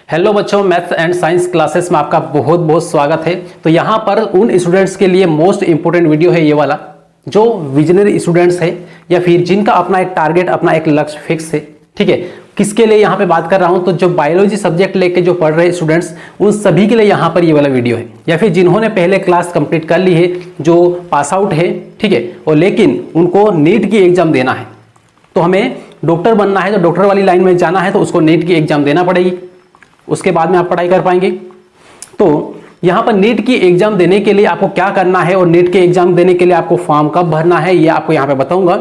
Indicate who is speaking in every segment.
Speaker 1: Hello बच्चों, maths and science classes में आपका बहुत बहुत स्वागत है। तो यहाँ पर उन स्टूडेंट्स के लिए मोस्ट इंपोर्टेंट वीडियो है ये वाला, जो विजनरी स्टूडेंट्स है या फिर जिनका अपना एक टारगेट, अपना एक लक्ष्य फिक्स है। ठीक है, किसके लिए यहाँ पे बात कर रहा हूँ? तो जो बायोलॉजी सब्जेक्ट लेके जो पढ़ रहे स्टूडेंट्स, उन सभी के लिए यहाँ पर ये वाला वीडियो है। या फिर जिन्होंने पहले क्लास कंप्लीट कर ली है, जो पास आउट है, ठीक है, और लेकिन उनको नीट की एग्जाम देना है। तो हमें डॉक्टर बनना है, तो डॉक्टर वाली लाइन में जाना है, तो उसको नीट की एग्जाम देना पड़ेगी। उसके बाद में आप पढ़ाई कर पाएंगे। तो यहां पर नीट की एग्जाम देने के लिए आपको क्या करना है और नीट की एग्जाम देने के लिए आपको फॉर्म कब भरना है, ये आपको यहां पे बताऊंगा।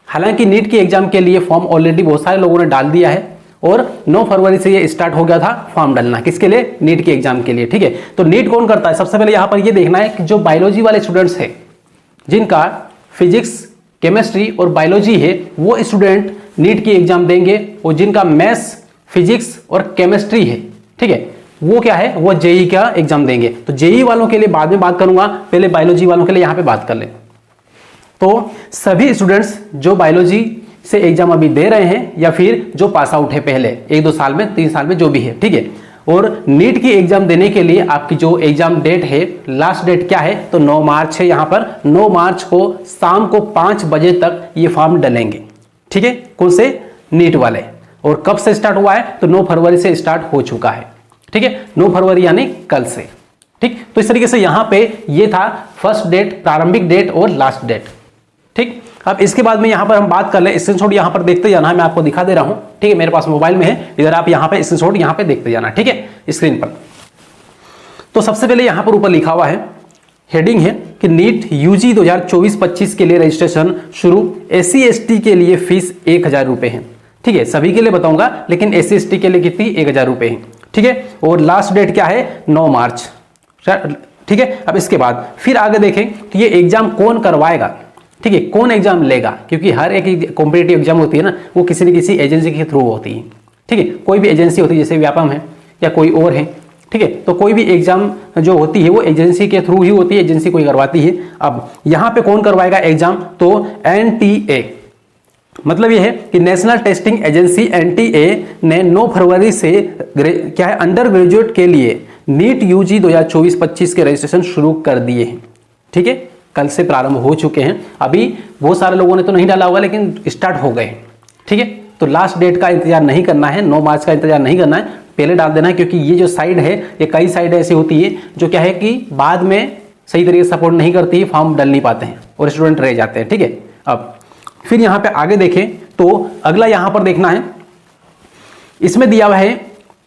Speaker 1: हालांकि नीट की एग्जाम के लिए फॉर्म ऑलरेडी बहुत सारे लोगों ने डाल दिया है और 9 फरवरी से ये स्टार्ट हो गया था फॉर्म डालना। किसके लिए? नीट की एग्जाम के लिए। ठीक है, तो नीट कौन करता है? सबसे पहले यहां पर ये देखना है कि जो बायोलॉजी वाले स्टूडेंट्स है, जिनका फिजिक्स, केमिस्ट्री और बायोलॉजी है, वो स्टूडेंट नीट की एग्जाम देंगे। और जिनका मैथ्स, फिजिक्स और केमिस्ट्री है, ठीक है, वो क्या है? वो जेई का एग्जाम देंगे। तो जेई वालों के लिए बाद में बात करूंगा, पहले बायोलॉजी वालों के लिए यहां पे बात कर ले। तो सभी स्टूडेंट्स जो बायोलॉजी से एग्जाम अभी दे रहे हैं या फिर जो पास आउट है पहले 1-2 साल में, 3 साल में, जो भी है, ठीक है, और नीट की एग्जाम देने के लिए आपकी जो एग्जाम डेट है, लास्ट डेट क्या है? तो 9 मार्च है। यहां पर 9 मार्च को शाम को 5 बजे तक ये फॉर्म डलेंगे। ठीक है, कौन से? नीट वाले। और कब से स्टार्ट हुआ है? तो 9 फरवरी से स्टार्ट हो चुका है। ठीक है, 9 फरवरी यानी कल से। ठीक, तो इस तरीके से यहां पे ये था फर्स्ट डेट, प्रारंभिक डेट और लास्ट डेट। ठीक, अब इसके बाद में यहां पर हम बात कर ले, स्क्रीनशॉट यहां पर देखते जाना है, मैं आपको दिखा दे रहा हूं। ठीक है, मेरे पास मोबाइल में है, इधर आप यहां पे स्क्रीनशॉट यहां पे देखते जाना। ठीक है, स्क्रीन पर। तो सबसे पहले यहां पर ऊपर लिखा हुआ है, हेडिंग है कि नीट यूजी 2024-25 के लिए रजिस्ट्रेशन शुरू। SC ST के लिए फीस 1000 रुपए है। ठीक है, सभी के लिए बताऊंगा, लेकिन SC ST के लिए कितनी? 1000 रुपए है। ठीक है, और लास्ट डेट क्या है? 9 मार्च। ठीक है, अब इसके बाद फिर आगे देखें तो ये एग्जाम कौन करवाएगा? ठीक है, कौन एग्जाम लेगा? क्योंकि हर एक कॉम्पिटिटिव एग्जाम होती है ना, वो किसी न किसी एजेंसी के थ्रू होती है। ठीक है, कोई भी एजेंसी होती है, जैसे व्यापम है या कोई और है। ठीक है, तो कोई भी एग्जाम जो होती है वो एजेंसी के थ्रू ही होती है, एजेंसी कोई करवाती है। अब यहां पे कौन करवाएगा एग्जाम? तो NTA, मतलब ये है कि नेशनल टेस्टिंग एजेंसी NTA ने 9 फरवरी से क्या है, अंडर ग्रेजुएट के लिए नीट यूजी 2024-25 के रजिस्ट्रेशन शुरू कर दिए हैं। ठीक है, कल से प्रारंभ हो चुके हैं। अभी बहुत सारे लोगों ने तो नहीं डाला होगा, लेकिन स्टार्ट हो गए हैं। ठीक है, तो लास्ट डेट का इंतजार नहीं करना है, 9 मार्च का इंतजार नहीं करना है, पहले डाल देना है। क्योंकि ये जो साइड है, ये कई साइड ऐसी होती है जो क्या है कि बाद में सही तरीके से सपोर्ट नहीं करती, फॉर्म डाल नहीं पाते हैं और स्टूडेंट रह जाते हैं। ठीक है, अब फिर यहां पे आगे देखें तो अगला यहां पर देखना है, इसमें दिया हुआ है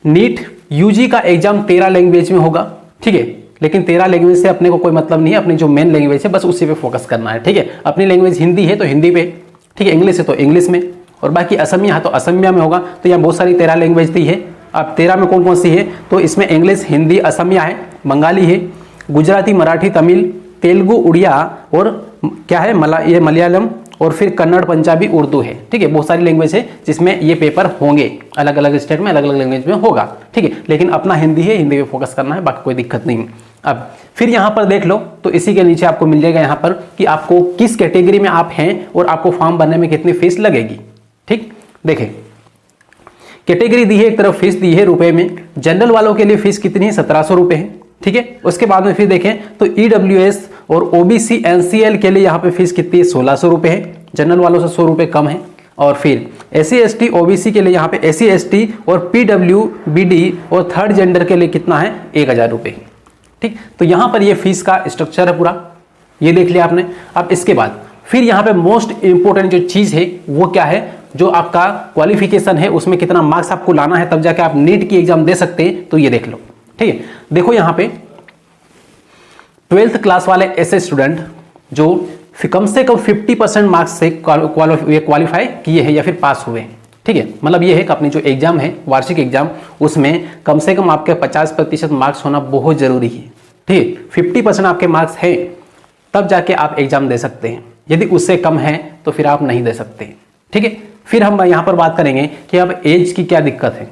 Speaker 1: नीट यूजी का एग्जाम 13 लैंग्वेज में होगा। ठीक है, लेकिन 13 लैंग्वेज से अपने को कोई मतलब नहीं है, अपनी जो मेन लैंग्वेज है बस उसी पे फोकस करना है। ठीक है, अपनी लैंग्वेज हिंदी है तो हिंदी पे, ठीक है, इंग्लिश है तो इंग्लिश में, और बाकी असमिया है तो असमिया में होगा। तो यहाँ बहुत सारी 13 लैंग्वेज दी है। अब 13 में कौन कौन सी है? तो इसमें इंग्लिश, हिंदी, असमिया है, बंगाली है, गुजराती, मराठी, तमिल, तेलुगु, उड़िया और क्या है, ये मलयालम, और फिर कन्नड़, पंजाबी, उर्दू है। ठीक है, बहुत सारी लैंग्वेज है जिसमें ये पेपर होंगे, अलग अलग स्टेट में अलग अलग लैंग्वेज में होगा। ठीक है, लेकिन अपना हिंदी है, हिंदी पे फोकस करना है, बाकी कोई दिक्कत नहीं। अब फिर यहां पर देख लो तो इसी के नीचे आपको मिल जाएगा यहां पर कि आपको किस कैटेगरी में आप हैं और आपको फॉर्म भरने में कितनी फीस लगेगी। ठीक, देखें कैटेगरी दी है, एक तरफ फीस दी है रुपए में। जनरल वालों के लिए फीस कितनी है? 1700 रुपए है। ठीक है, उसके बाद में फिर देखें तो EWS और OBC NCL के लिए यहाँ पे फीस कितनी है? 1600 रुपए है। जनरल वालों से 100 रुपए कम है। और फिर SC ST OBC के लिए यहाँ पे SC ST और PWBD और थर्ड जेंडर के लिए कितना है? 1000 रुपए। ठीक, तो यहाँ पर ये फीस का स्ट्रक्चर है पूरा, ये देख लिया आपने। अब इसके बाद फिर यहाँ पे मोस्ट इंपोर्टेंट जो चीज है वो क्या है? जो आपका क्वालिफिकेशन है, उसमें कितना मार्क्स आपको लाना है, तब जाके आप नीट की एग्जाम दे सकते हैं। तो ये देख लो। ठीक है, देखो यहाँ पे 12th क्लास वाले ऐसे स्टूडेंट जो कम से कम 50% मार्क्स से क्वालिफाई किए हैं या फिर पास हुए हैं। ठीक है, मतलब ये है कि अपनी जो एग्जाम है, वार्षिक एग्जाम, उसमें कम से कम आपके 50% मार्क्स होना बहुत जरूरी है। ठीक है, 50% आपके मार्क्स हैं तब जाके आप एग्जाम दे सकते हैं। यदि उससे कम है तो फिर आप नहीं दे सकते। ठीक है, फिर हम यहाँ पर बात करेंगे कि अब एज की क्या दिक्कत है।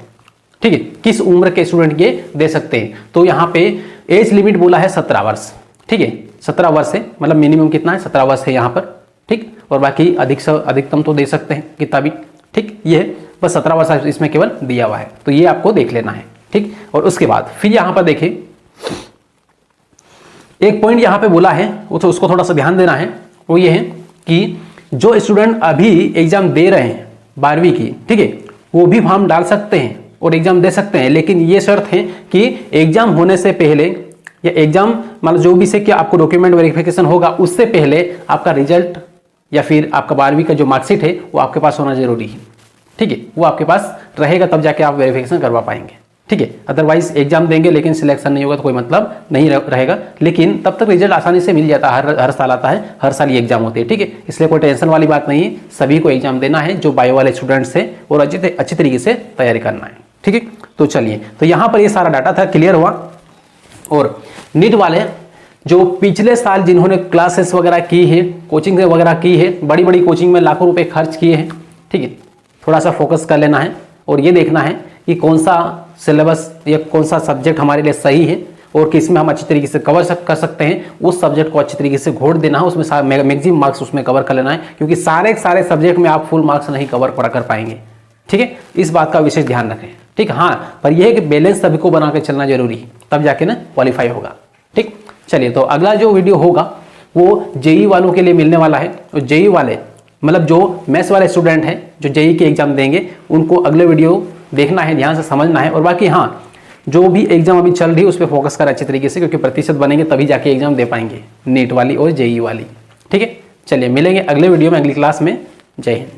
Speaker 1: ठीक है, किस उम्र के स्टूडेंट ये दे सकते हैं? तो यहाँ पे एज लिमिट बोला है 17 वर्ष। ठीक है, 17 वर्ष है, मतलब मिनिमम कितना है? 17 वर्ष है यहाँ पर। ठीक, और बाकी अधिक से अधिकतम तो दे सकते हैं कितना भी। ठीक, ये बस 17 वर्ष इसमें केवल दिया हुआ है, तो ये आपको देख लेना है। ठीक। और उसके बाद फिर यहाँ पर देखिए एक पॉइंट यहाँ पे बोला है, उसको थोड़ा सा ध्यान देना है। वो ये है कि जो स्टूडेंट अभी एग्जाम दे रहे हैं 12वीं की, ठीक है, वो भी फॉर्म डाल सकते हैं और एग्जाम दे सकते हैं, लेकिन ये शर्त है कि एग्जाम होने से पहले या एग्जाम मतलब जो भी से कि आपको डॉक्यूमेंट वेरिफिकेशन होगा उससे पहले आपका रिजल्ट या फिर आपका 12वीं का जो मार्कशीट है वो आपके पास होना जरूरी है, ठीक है। वो आपके पास रहेगा तब जाके आप वेरिफिकेशन करवा पाएंगे, ठीक है। अदरवाइज एग्जाम देंगे लेकिन सिलेक्शन नहीं होगा तो कोई मतलब नहीं रहेगा, लेकिन तब तक रिजल्ट आसानी से मिल जाता है। हर साल आता है, हर साल ये एग्जाम होते हैं, ठीक है। इसलिए कोई टेंशन वाली बात नहीं है, सभी को एग्जाम देना है जो बायो वाले स्टूडेंट्स हैं और अच्छी तरीके से तैयारी करना है, ठीक है। तो चलिए, तो यहाँ पर ये सारा डाटा था, क्लियर हुआ। और नीट वाले जो पिछले साल जिन्होंने क्लासेस वगैरह की है, कोचिंग वगैरह की है, बड़ी बड़ी कोचिंग में लाखों रुपए खर्च किए हैं, ठीक है, थोड़ा सा फोकस कर लेना है और ये देखना है कि कौन सा सिलेबस या कौन सा सब्जेक्ट हमारे लिए सही है और किसमें हम अच्छी तरीके से कवर कर सकते हैं। उस सब्जेक्ट को अच्छी तरीके से घोट देना है, उसमें मैक्सिमम मार्क्स उसमें कवर कर लेना है, क्योंकि सारे सब्जेक्ट में आप फुल मार्क्स नहीं कवर कर पाएंगे, ठीक है। इस बात का विशेष ध्यान रखें, ठीक। हाँ, पर यह है कि बैलेंस सभी को बना के चलना जरूरी है, तब जाके ना क्वालिफाई होगा, ठीक। चलिए, तो अगला जो वीडियो होगा वो जेई वालों के लिए मिलने वाला है। और जेई वाले मतलब जो मैथ्स वाले स्टूडेंट हैं जो जेई के एग्जाम देंगे, उनको अगले वीडियो देखना है, ध्यान से समझना है। और बाकी हाँ, जो भी एग्जाम अभी चल रही है उस पर फोकस कर अच्छे तरीके से, क्योंकि प्रतिशत बनेंगे तभी जाके एग्जाम दे पाएंगे, नीट वाली और जेई वाली, ठीक है। चलिए, मिलेंगे अगले वीडियो में, अगली क्लास में। जय हिंद।